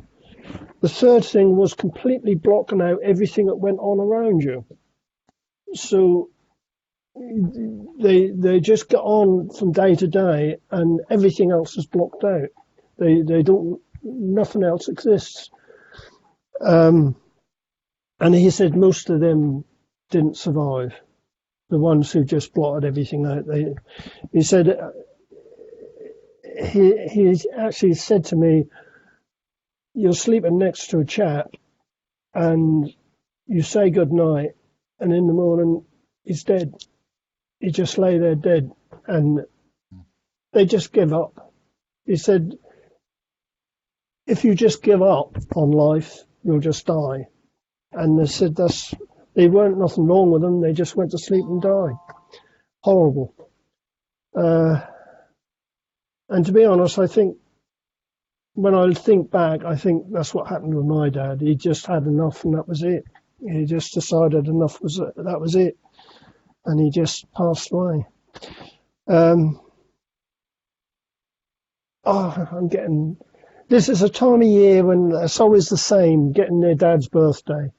the third thing was completely blocking out everything that went on around you. So they just get on from day to day, and everything else is blocked out. They don't. Nothing else exists. And he said most of them didn't survive. The ones who just blotted everything out. He said he actually said to me, "You're sleeping next to a chap, and you say good night, and in the morning he's dead. He just lay there dead, and they just give up." He said, "If you just give up on life, you'll just die." And they said they weren't nothing wrong with them. They just went to sleep and died. Horrible. And to be honest, I think when I think back, I think that's what happened with my dad. He just had enough, and that was it. He just decided that was it, and he just passed away. I'm getting. This is a time of year when it's always the same, getting their dad's birthday,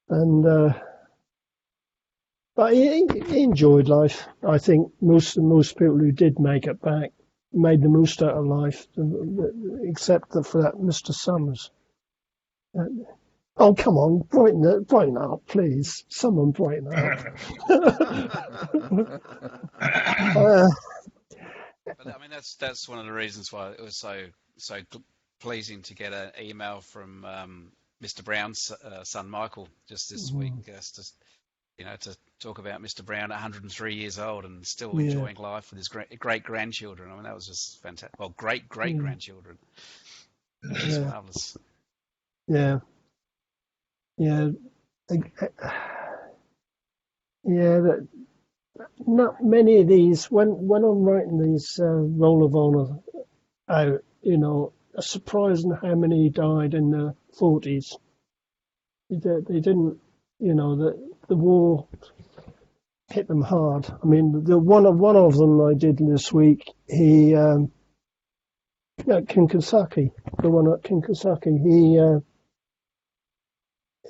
and but he enjoyed life. I think most people who did make it back made the most out of life, except for that Mr. Summers. Oh, come on, brighten up, please. Someone brighten up. But I mean, that's one of the reasons why it was so pleasing to get an email from Mr. Brown's son Michael just this week, to talk about Mr. Brown at 103 years old and still enjoying life with his great grandchildren. I mean, that was just fantastic. Well, great grandchildren. It was marvelous. Yeah, yeah, yeah. Not many of these. When I'm writing these Roll of Honor out, it's surprising how many died in the 40s. They didn't, the war hit them hard. I mean, the one of them I did this week. He at Kinkasaki, the one at Kinkasaki.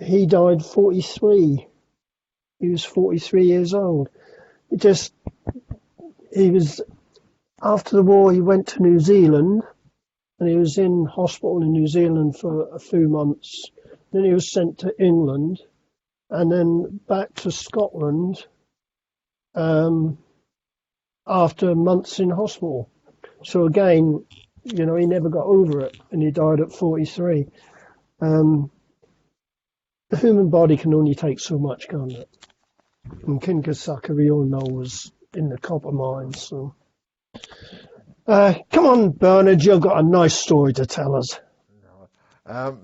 He died 43. He was 43 years old. He was after the war. He went to New Zealand, and he was in hospital in New Zealand for a few months. Then he was sent to England, and then back to Scotland after months in hospital. So again, he never got over it, and he died at 43. The human body can only take so much, can't it? And Kinkasaki, we all know, was in the copper mines. So, come on, Bernard, you've got a nice story to tell us.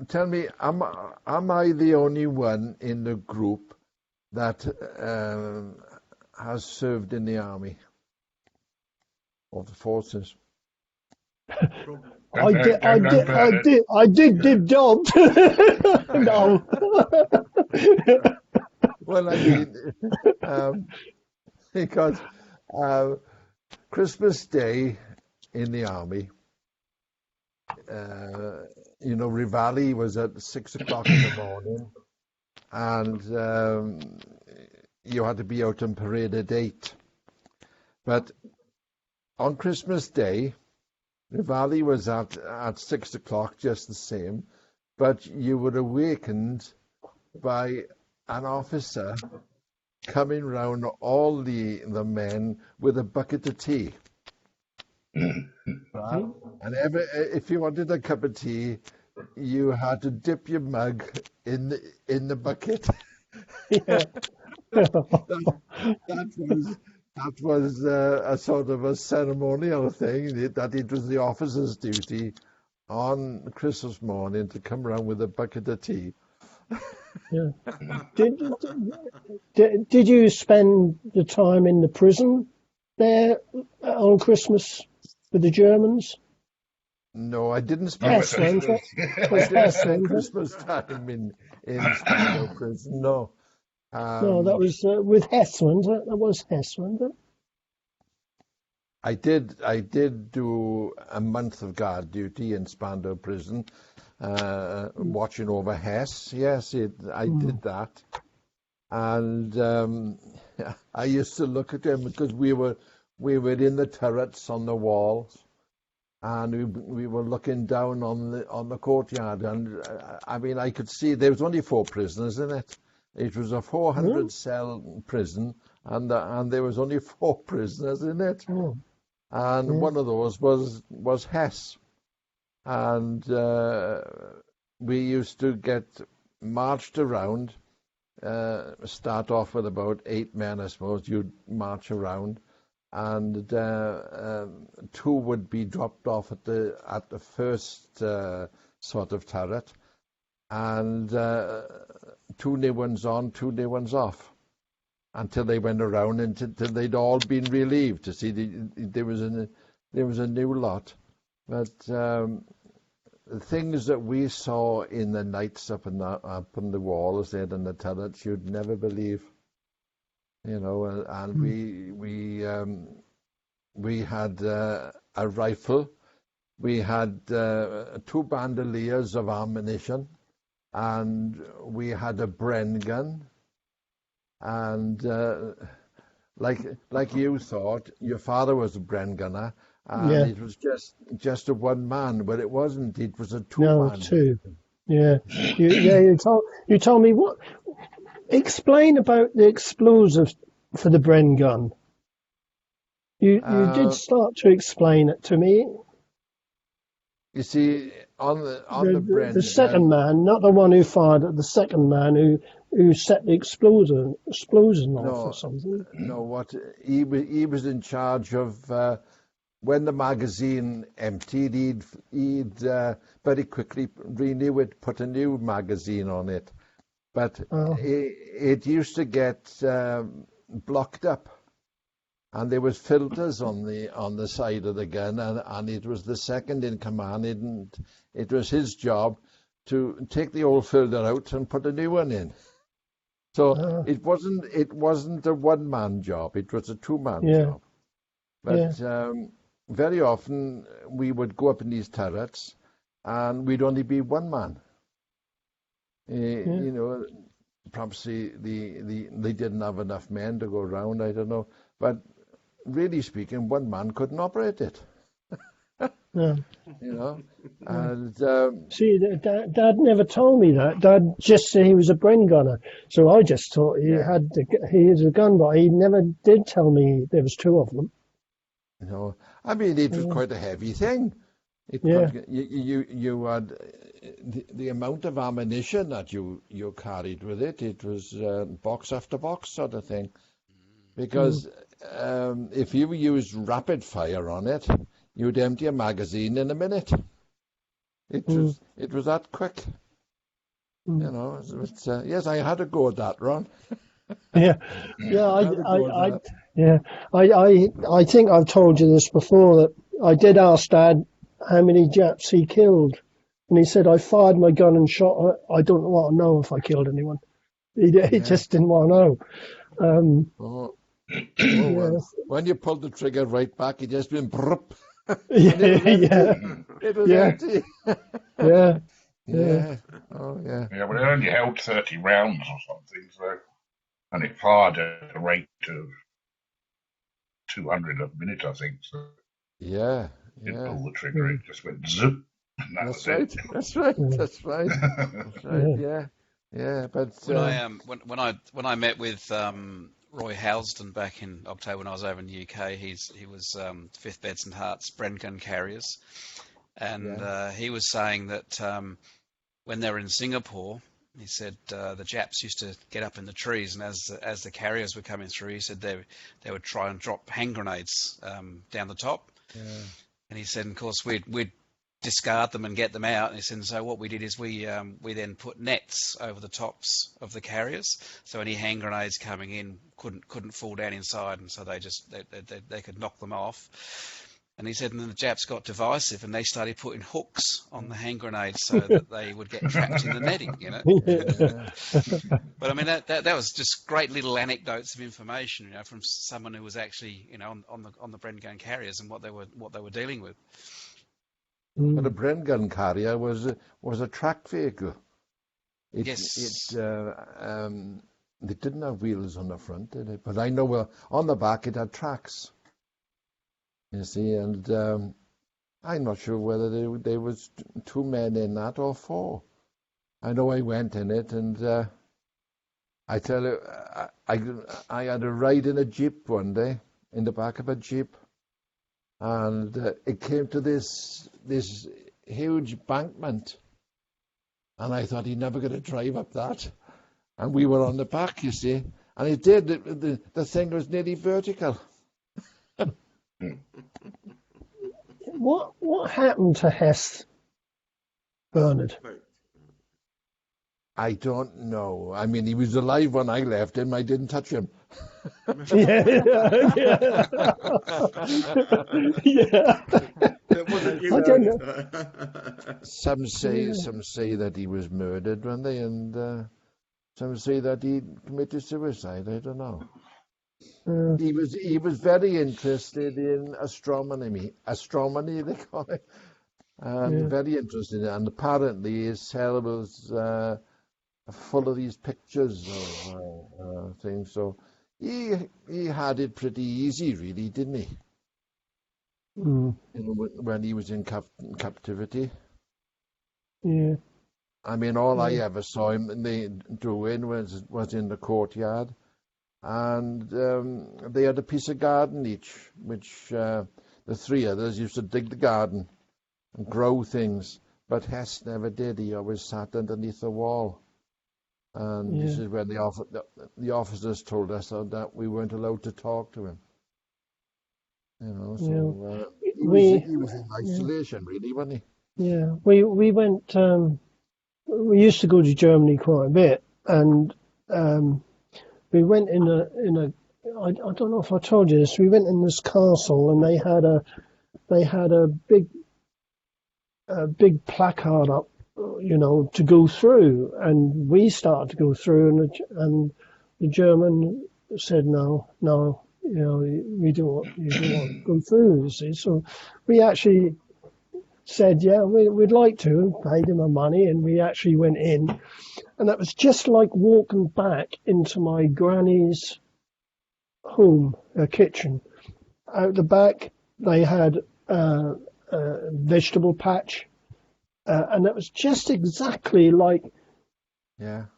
Tell me, am I the only one in the group that has served in the army or the forces? I did job. No. Well, I mean, because Christmas Day in the army, Rivali was at 6 o'clock in the morning, and you had to be out on parade at 8. But on Christmas Day, Rivali was at 6 o'clock, just the same, but you were awakened by an officer coming round all the men with a bucket of tea. Right? And if you wanted a cup of tea, you had to dip your mug in the bucket. Yeah. That was a sort of a ceremonial thing, that it was the officer's duty on Christmas morning to come around with a bucket of tea. Yeah. Did you spend the time in the prison there on Christmas with the Germans? No, I didn't spend Christmas time in Spandau prison. No. No, that was with Hess, wasn't it? That was Hess, wasn't it? I did do a month of guard duty in Spandau prison, watching over Hess. Yes, I did that. And I used to look at him because we were in the turrets on the walls, and we were looking down on the courtyard. And I mean, I could see there was only 4 prisoners in it. It was a 400 cell prison, and there was only 4 prisoners in it. And one of those was Hess. And we used to get marched around, start off with about 8 men, I suppose. You'd march around, and 2 would be dropped off at the first sort of turret, and 2 new ones on, 2 new ones off, until they went around until they'd all been relieved. To see there was a new lot. But the things that we saw in the nights up on the walls there in the turrets, you'd never believe. And we had a rifle, we had 2 bandoliers of ammunition, and we had a Bren gun, and like you thought, your father was a Bren gunner, and it was just a 1 man, but it wasn't. It was a 2 man. No, 2. Yeah. You told me what. Explain about the explosives for the Bren gun. You did start to explain it to me. You see, on the Bren, the second man, not the one who fired it, the second man who set the explosion off or something. No, what he was in charge of when the magazine emptied, he'd very quickly renew it, put a new magazine on it. But it used to get blocked up, and there was filters on the side of the gun, and it was the second in command. It was his job to take the old filter out and put a new one in. So it wasn't a one-man job; it was a two-man job. But very often we would go up in these turrets, and we'd only be one man. You know, perhaps they didn't have enough men to go around. I don't know, but really speaking, one man couldn't operate it. You know, and see, Dad never told me that. Dad just said he was a Bren gunner, so I just thought he was a gun, but he never did tell me there was two of them. You know, I mean, it was quite a heavy thing. You had the amount of ammunition that you carried with it. It was box after box sort of thing, because if you used rapid fire on it, you'd empty a magazine in a minute. It was that quick. You know, yes, I had to go at that, Ron. I think I've told you this before, that I did ask Dad how many Japs he killed, and he said, I fired my gun and shot her. I don't want to know if I killed anyone. He just didn't want to know. When you pulled the trigger right back, it just went brup. It was empty. Oh yeah. Yeah, but it only held 30 rounds or something, so, and it fired at a rate of 200 a minute, I think. So yeah. Didn't pull the trigger; it just went zip. That's right. Yeah. But when I met with Roy Housden back in October when I was over in the UK, he was 5th Beds and Hearts Bren gun carriers, and he was saying that when they were in Singapore, he said the Japs used to get up in the trees, and as the carriers were coming through, he said they would try and drop hand grenades down the top. Yeah. And he said, of course, we'd discard them and get them out. And he said, and so what we did is we then put nets over the tops of the carriers, so any hand grenades coming in couldn't fall down inside, and so they could knock them off. And he said, and then the Japs got divisive, and they started putting hooks on the hand grenades so that they would get trapped in the netting, you know. But I mean, that was just great little anecdotes of information, you know, from someone who was actually, you know, on the Bren gun carriers and what they were dealing with. But a Bren gun carrier was a track vehicle. They didn't have wheels on the front, did it? But I know on the back it had tracks. You see, and I'm not sure whether there was 2 men in that or 4. I know I went in it, and I tell you, I had a ride in a Jeep one day, in the back of a Jeep, and it came to this huge embankment, and I thought he'd never going to drive up that, and we were on the back, you see, and it did. The thing was nearly vertical. What happened to Hess, Bernard? I don't know. I mean, he was alive when I left him. I didn't touch him. Yeah. I don't know. Some say that he was murdered, weren't they? And some say that he committed suicide. I don't know. He was very interested in astronomy they call it, and very interested in it. And apparently his cell was full of these pictures of things. So he had it pretty easy, really, didn't he? You know, when he was in captivity. Yeah. I mean, all I ever saw him doing was in the courtyard. And they had a piece of garden each, which the 3 others used to dig the garden and grow things. But Hess never did. He always sat underneath the wall. And this is when the officers told us that we weren't allowed to talk to him. You know, so he was in isolation, really, wasn't we went. We used to go to Germany quite a bit, and we went in a. I don't know if I told you this. We went in this castle, and they had a big placard up, to go through, and we started to go through, and the German said no, we don't want to go through. You see, so we actually said, yeah, we'd like to, paid him our money, and we actually went in, and that was just like walking back into my granny's home, her kitchen. Out the back, they had a vegetable patch, and it was just exactly like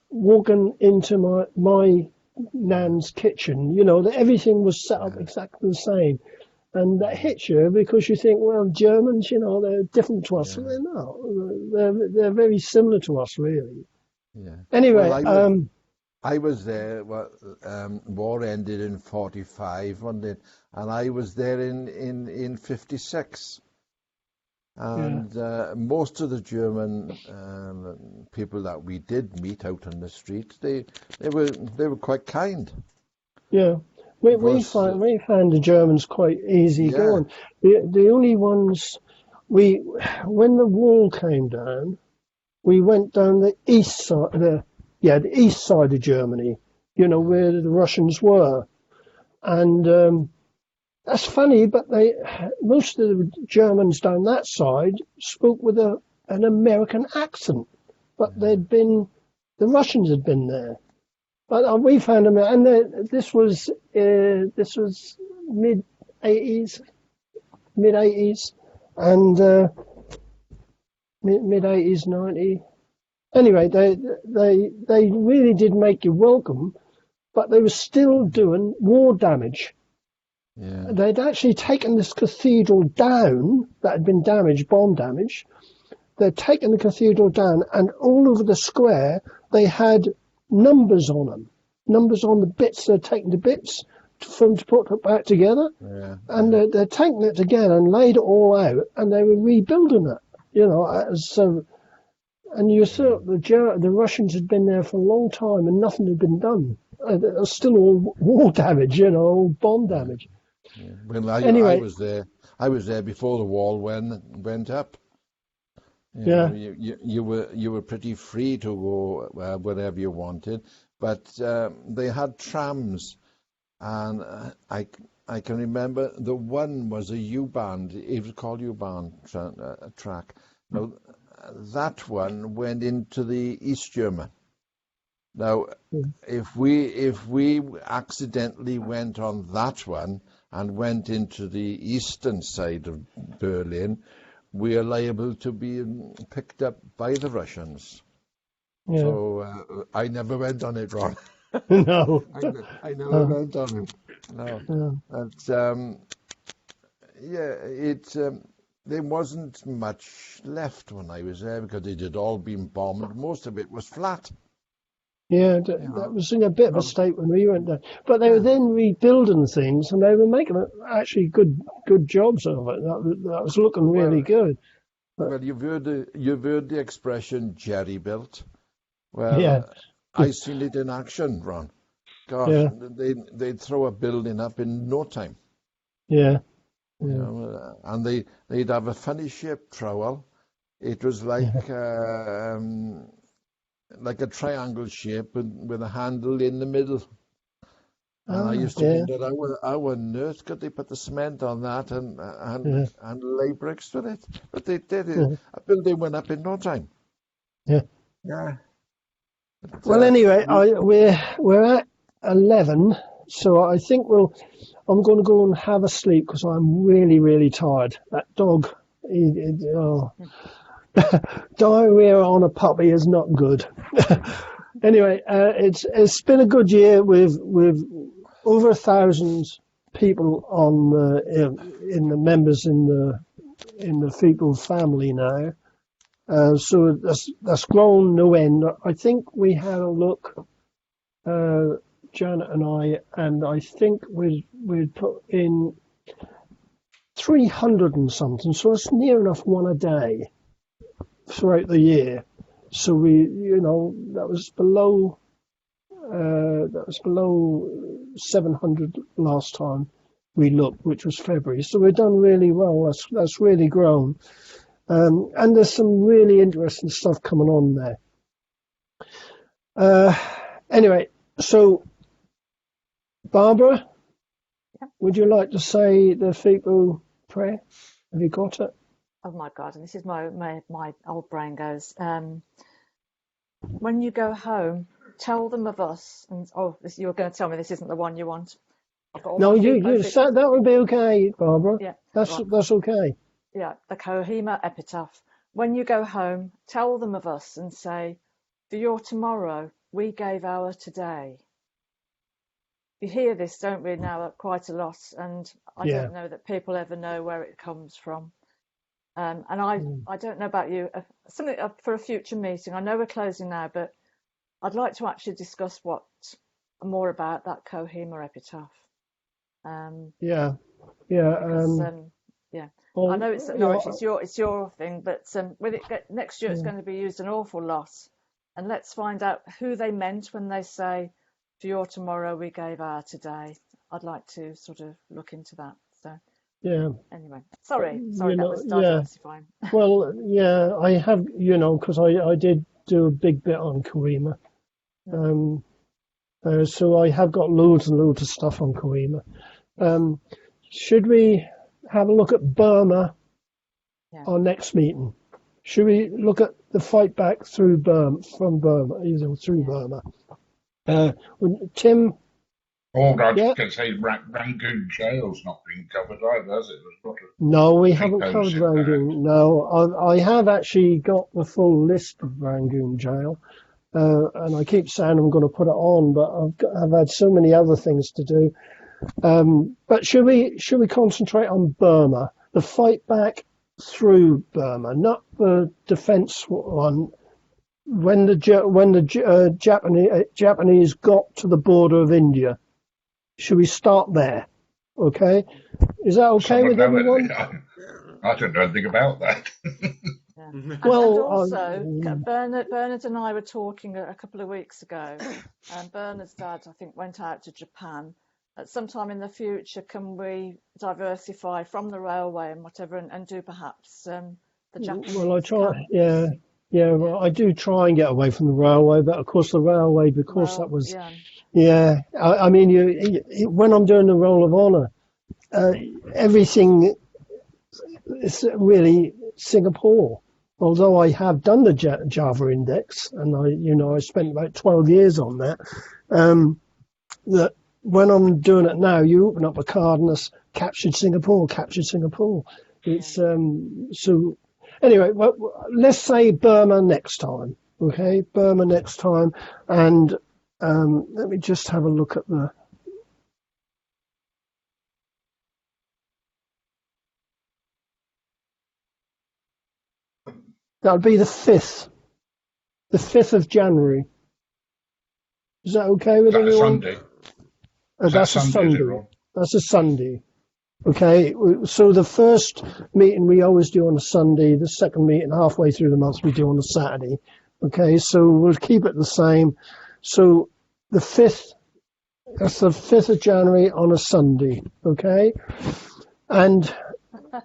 walking into my nan's kitchen. Everything was set up exactly the same. And that hits you because you think, well, Germans, they're different to us. Yeah. They're not. They're very similar to us, really. Yeah. Anyway, Well, I was there. War ended in 45, wasn't it? And I was there in 56. And most of the German people that we did meet out on the street, they were quite kind. Yeah. We found the Germans quite easy going. The only ones when the wall came down, we went down the east side, the east side of Germany, where the Russians were, and that's funny. But most of the Germans down that side spoke with an American accent, but the Russians had been there. But we found them, and this was mid 80s, and mid 80s, 90. Anyway, they really did make you welcome, but they were still doing war damage. Yeah. They'd actually taken this cathedral down that had been damaged, bomb damage. They'd taken the cathedral down, and all over the square they had numbers on them, numbers on the bits they're taking to bits for them to put it back together, and they're taking it together and laid it all out, and they were rebuilding it, so. And you thought the Russians had been there for a long time and nothing had been done. It was still all war damage, all bomb damage. Yeah. Well, Anyway. I was there before the wall went up. You were pretty free to go wherever you wanted, but they had trams, and I can remember the one was a U-Bahn. It was called U-Bahn track. Now that one went into the East German. Now, if we accidentally went on that one and went into the eastern side of Berlin, we are liable to be picked up by the Russians. Yeah. So I never went on it, Ron. No. I never went on it. No. And there wasn't much left when I was there because it had all been bombed. Most of it was flat. Yeah, that was in a bit of a state when we went there. But they were then rebuilding things, and they were making actually good jobs of it. That was looking really good. Well, you've heard the expression "jerry built." Well, Yeah. I seen it in action, Ron. Gosh, they'd throw a building up in no time. Yeah. And they'd have a funny shaped trowel. It was like a triangle shape with a handle in the middle. And I used to wonder how on earth could they put the cement on that and lay bricks with it? But they did it. Yeah. A building went up in no time. Yeah. Yeah. But, Well, anyway, we're at 11, so I think I'm going to go and have a sleep because I'm really, really tired. That dog, diarrhea on a puppy is not good. Anyway, it's been a good year with over 1,000 people in the members in the fecal family now. So that's grown no end. I think we had a look, Janet and I think we'd put in 300 and something, so it's near enough one a day throughout the year. So that was below 700 last time we looked, which was February. So we've done really well. That's really grown. And there's some really interesting stuff coming on there. Anyway, so Barbara, would you like to say the FIPO prayer? Have you got it? Oh my God! And this is my old brain goes. When you go home, tell them of us. And you're going to tell me this isn't the one you want. I've got all No, my you FIPO that would be okay, Barbara. Yeah, That's okay. Yeah, the Kohima epitaph. When you go home, tell them of us and say, for your tomorrow, we gave our today. You hear this, don't we, now quite a lot, and I don't know that people ever know where it comes from. And I don't know about you, something for a future meeting. I know we're closing now, but I'd like to actually discuss more about that Kohima epitaph. Yeah. I know it's Norwich, it's your thing, but with it next year, it's going to be used an awful lot. And let's find out who they meant when they say, "For your tomorrow, we gave our today." I'd like to sort of look into that. So anyway, sorry, that was diversifying. Well, I have, because I did do a big bit on Kohima. So I have got loads and loads of stuff on Kohima. Should we have a look at Burma, our next meeting? Should we look at the fight back through Burma, Burma? Tim? I was going to say Rangoon Jail's not been covered either, has it? No, we haven't covered Rangoon. No, I have actually got the full list of Rangoon Jail. And I keep saying I'm going to put it on, but I've had so many other things to do. But should we concentrate on Burma, the fight back through Burma, not the defence one? When the Japanese got to the border of India, should we start there? Okay, is that okay with everyone? I don't know anything about that. Well, and also, Bernard and I were talking a couple of weeks ago, and Bernard's dad, I think, went out to Japan. At some time in the future, can we diversify from the railway and whatever, and do perhaps the Japanese? Well, I try, well, I do try and get away from the railway, but of course the railway, that was, I mean, when I'm doing the Roll of Honour, everything is really Singapore. Although I have done the Java Index, and I spent about 12 years on that. That when I'm doing it now, you open up a card and it's captured Singapore. It's so. Anyway, well, let's say Burma next time. Okay, Burma next time, and let me just have a look at the. That'll be the 5th of January. Is that okay with everyone? That's a Sunday. That's a Sunday. Okay, so the first meeting we always do on a Sunday. The second meeting halfway through the month we do on a Saturday. Okay, so we'll keep it the same. So the 5th, that's the 5th of January on a Sunday. Okay, and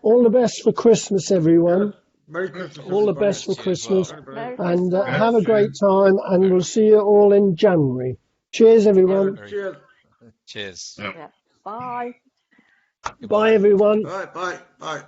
all the best for Christmas, everyone. Merry Christmas. All the best for Christmas, and have a great time, and we'll see you all in January. Cheers, everyone. Cheers. Yeah. Bye. Bye, everyone. Bye.